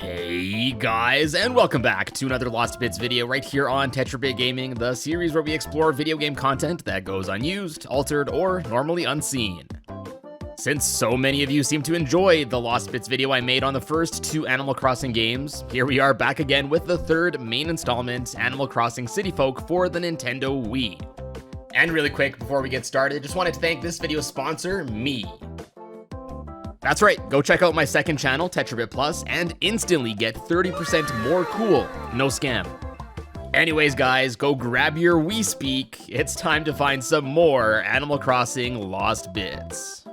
Hey guys, and welcome back to another Lost Bits video right here on TetraBitGaming, the series where we explore video game content that goes unused, altered, or normally unseen. Since so many of you seem to enjoy the Lost Bits video I made on the first two Animal Crossing games, here we are back again with the third main installment, Animal Crossing City Folk for the Nintendo Wii. And really quick, before we get started, just wanted to thank this video's sponsor, me. That's right, go check out my second channel, TetraBit Plus, and instantly get 30% more cool. No scam. Anyways guys, go grab your Wii Speak. It's time to find some more Animal Crossing Lost Bits.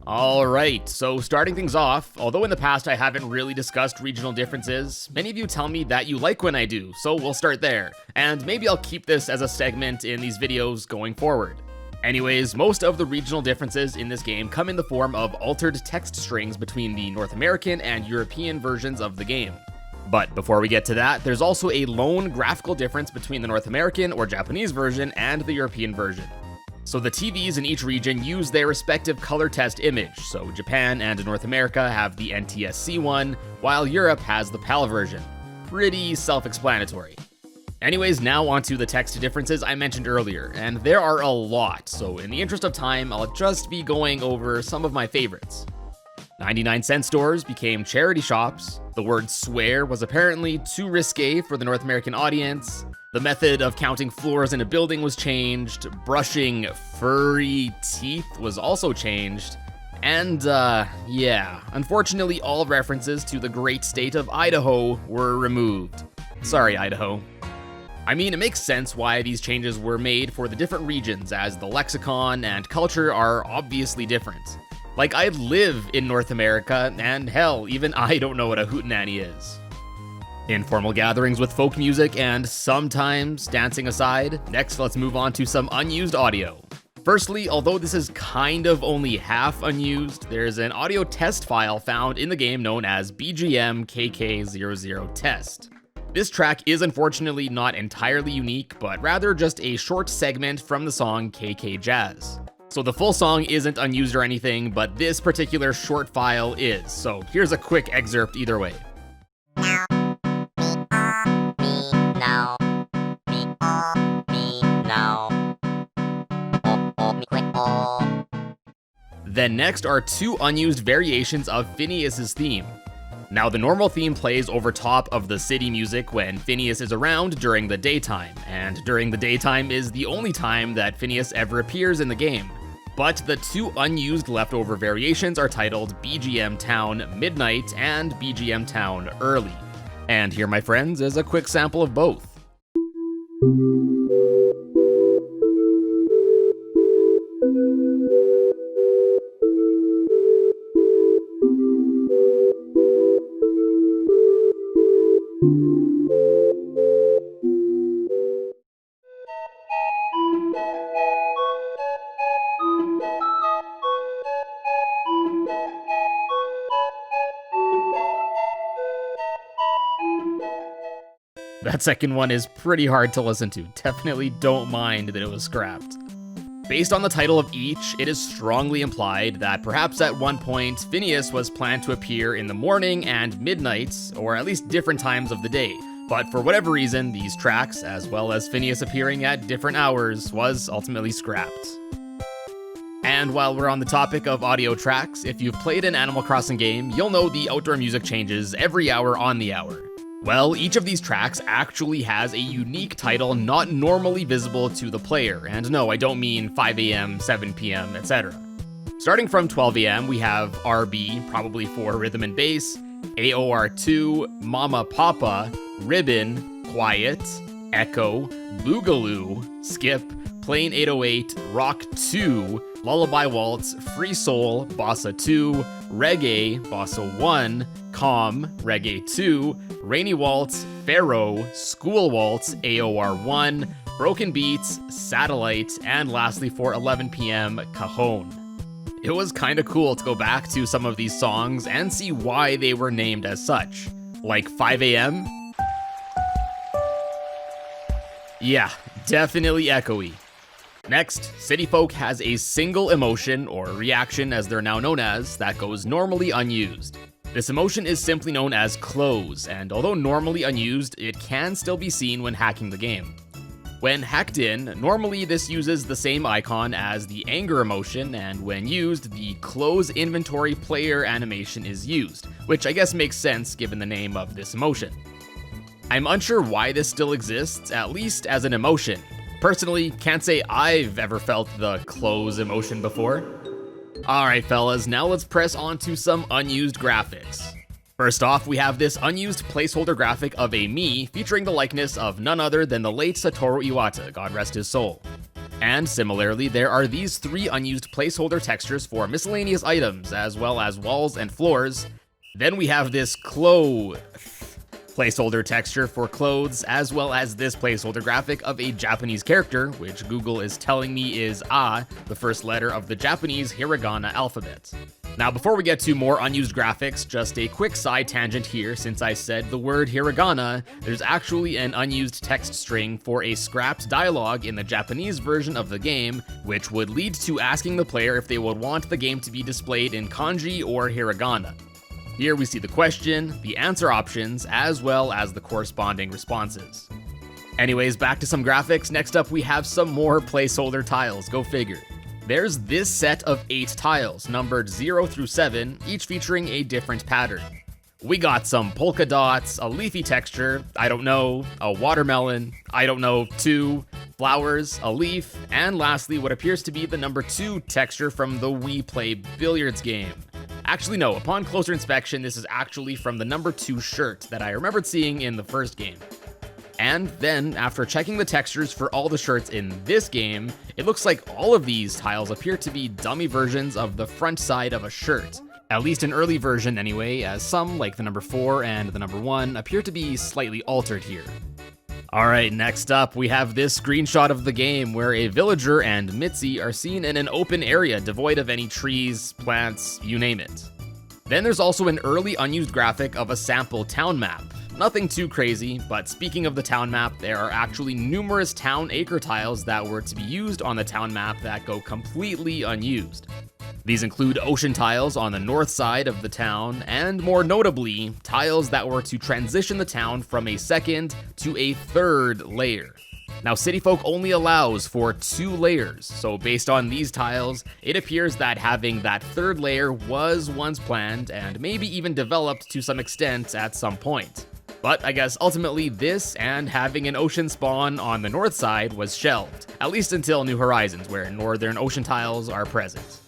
Alright, so starting things off, although in the past I haven't really discussed regional differences, many of you tell me that you like when I do, so we'll start there. And maybe I'll keep this as a segment in these videos going forward. Anyways, most of the regional differences in this game come in the form of altered text strings between the North American and European versions of the game. But before we get to that, there's also a lone graphical difference between the North American or Japanese version and the European version. So the TVs in each region use their respective color test image, so Japan and North America have the NTSC one, while Europe has the PAL version. Pretty self-explanatory. Anyways, now onto the text differences I mentioned earlier, and there are a lot, so in the interest of time, I'll just be going over some of my favorites. 99-cent stores became charity shops, the word swear was apparently too risque for the North American audience, the method of counting floors in a building was changed, brushing furry teeth was also changed, and yeah, unfortunately all references to the great state of Idaho were removed. Sorry, Idaho. I mean, it makes sense why these changes were made for the different regions, as the lexicon and culture are obviously different. Like, I live in North America, and hell, even I don't know what a hootenanny is. Informal gatherings with folk music and sometimes dancing aside, next let's move on to some unused audio. Firstly, although this is kind of only half unused, there's an audio test file found in the game known as BGM KK00 test. This track is unfortunately not entirely unique, but rather just a short segment from the song KK Jazz. So the full song isn't unused or anything, but this particular short file is, so here's a quick excerpt either way. Then next are two unused variations of Phineas's theme. Now the normal theme plays over top of the city music when Phineas is around during the daytime, and during the daytime is the only time that Phineas ever appears in the game. But the two unused leftover variations are titled BGM Town Midnight and BGM Town Early. And here, my friends, is a quick sample of both. That second one is pretty hard to listen to. Definitely don't mind that it was scrapped. Based on the title of each, it is strongly implied that perhaps at one point, Phineas was planned to appear in the morning and midnight, or at least different times of the day. But for whatever reason, these tracks, as well as Phineas appearing at different hours, was ultimately scrapped. And while we're on the topic of audio tracks, if you've played an Animal Crossing game, you'll know the outdoor music changes every hour on the hour. Well, each of these tracks actually has a unique title not normally visible to the player, and no, I don't mean 5 AM, 7 PM, etc. Starting from 12 AM, we have RB, probably for rhythm and bass, AOR2, Mama Papa, Ribbon, Quiet, Echo, Boogaloo, Skip, Plain 808, Rock 2, Lullaby Waltz, Free Soul, Bossa 2, Reggae, Bossa 1, Calm, Reggae 2, Rainy Waltz, Pharaoh, School Waltz, AOR 1, Broken Beats, Satellite, and lastly for 11 PM, Cajon. It was kinda cool to go back to some of these songs and see why they were named as such. Like 5 AM? Yeah, definitely echoey. Next, City Folk has a single emotion, or reaction as they're now known as, that goes normally unused. This emotion is simply known as close, and although normally unused, it can still be seen when hacking the game. When hacked in, normally this uses the same icon as the anger emotion, and when used, the close inventory player animation is used, which I guess makes sense given the name of this emotion. I'm unsure why this still exists, at least as an emotion. Personally, can't say I've ever felt the close emotion before. Alright fellas, now let's press on to some unused graphics. First off, we have this unused placeholder graphic of a me featuring the likeness of none other than the late Satoru Iwata, God rest his soul. And similarly, there are these 3 unused placeholder textures for miscellaneous items, as well as walls and floors. Then we have this placeholder texture for clothes, as well as this placeholder graphic of a Japanese character, which Google is telling me is A, the first letter of the Japanese hiragana alphabet. Now before we get to more unused graphics, just a quick side tangent here. Since I said the word hiragana, there's actually an unused text string for a scrapped dialogue in the Japanese version of the game, which would lead to asking the player if they would want the game to be displayed in kanji or hiragana. Here we see the question, the answer options, as well as the corresponding responses. Anyways, back to some graphics. Next up we have some more placeholder tiles, go figure. There's this set of 8 tiles, numbered 0 through 7, each featuring a different pattern. We got some polka dots, a leafy texture, I don't know, a watermelon, I don't know, 2, flowers, a leaf, and lastly what appears to be the number 2 texture from the Wii Play Billiards game. Actually no, upon closer inspection this is actually from the number 2 shirt that I remembered seeing in the first game. And then, after checking the textures for all the shirts in this game, it looks like all of these tiles appear to be dummy versions of the front side of a shirt. At least an early version anyway, as some, like the number 4 and the number 1, appear to be slightly altered here. Alright, next up we have this screenshot of the game where a villager and Mitzi are seen in an open area devoid of any trees, plants, you name it. Then there's also an early unused graphic of a sample town map. Nothing too crazy, but speaking of the town map, there are actually numerous town acre tiles that were to be used on the town map that go completely unused. These include ocean tiles on the north side of the town, and more notably, tiles that were to transition the town from a second to a third layer. Now Cityfolk only allows for 2 layers, so based on these tiles, it appears that having that third layer was once planned and maybe even developed to some extent at some point. But I guess ultimately this and having an ocean spawn on the north side was shelved, at least until New Horizons where northern ocean tiles are present.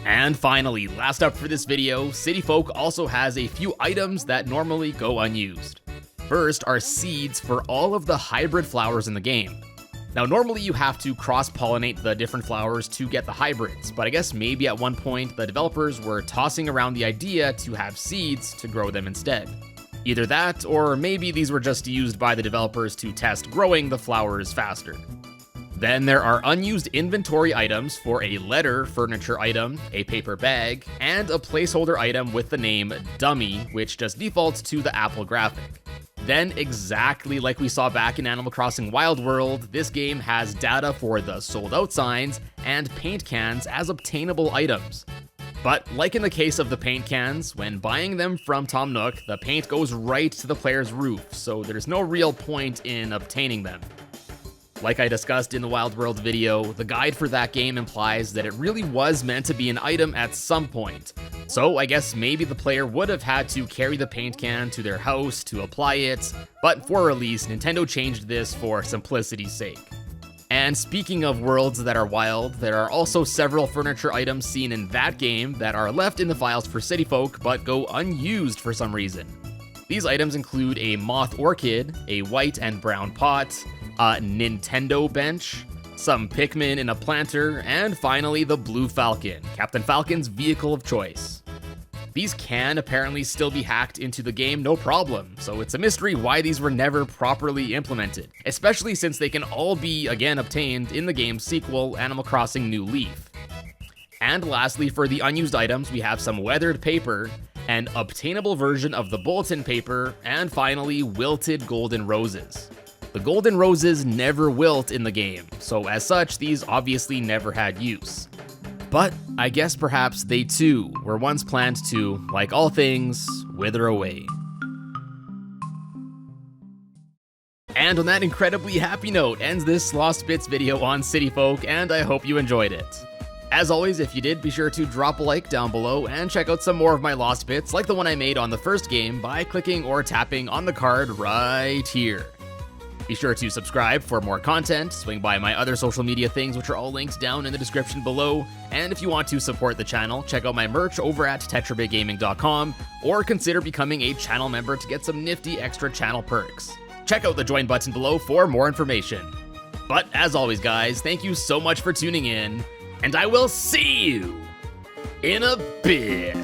And finally, last up for this video, Cityfolk also has a few items that normally go unused. First are seeds for all of the hybrid flowers in the game. Now normally you have to cross-pollinate the different flowers to get the hybrids, but I guess maybe at one point the developers were tossing around the idea to have seeds to grow them instead. Either that, or maybe these were just used by the developers to test growing the flowers faster. Then there are unused inventory items for a letter furniture item, a paper bag, and a placeholder item with the name Dummy, which just defaults to the Apple graphic. Then, exactly like we saw back in Animal Crossing Wild World, this game has data for the sold out signs and paint cans as obtainable items. But like in the case of the paint cans, when buying them from Tom Nook, the paint goes right to the player's roof, so there's no real point in obtaining them. Like I discussed in the Wild World video, the guide for that game implies that it really was meant to be an item at some point. So I guess maybe the player would have had to carry the paint can to their house to apply it, but for release, Nintendo changed this for simplicity's sake. And speaking of worlds that are wild, there are also several furniture items seen in that game that are left in the files for Cityfolk but go unused for some reason. These items include a moth orchid, a white and brown pot, a Nintendo bench, some Pikmin in a planter, and finally the Blue Falcon, Captain Falcon's vehicle of choice. These can apparently still be hacked into the game no problem, so it's a mystery why these were never properly implemented, especially since they can all be again obtained in the game's sequel, Animal Crossing New Leaf. And lastly, for the unused items, we have some weathered paper, an obtainable version of the bulletin paper, and finally wilted golden roses. The golden roses never wilt in the game, so as such, these obviously never had use. But I guess perhaps they too were once planned to, like all things, wither away. And on that incredibly happy note ends this Lost Bits video on City Folk, and I hope you enjoyed it. As always, if you did, be sure to drop a like down below and check out some more of my Lost Bits like the one I made on the first game by clicking or tapping on the card right here. Be sure to subscribe for more content, swing by my other social media things which are all linked down in the description below, and if you want to support the channel, check out my merch over at TetraBitGaming.com, or consider becoming a channel member to get some nifty extra channel perks. Check out the join button below for more information. But as always guys, thank you so much for tuning in, and I will see you in a bit.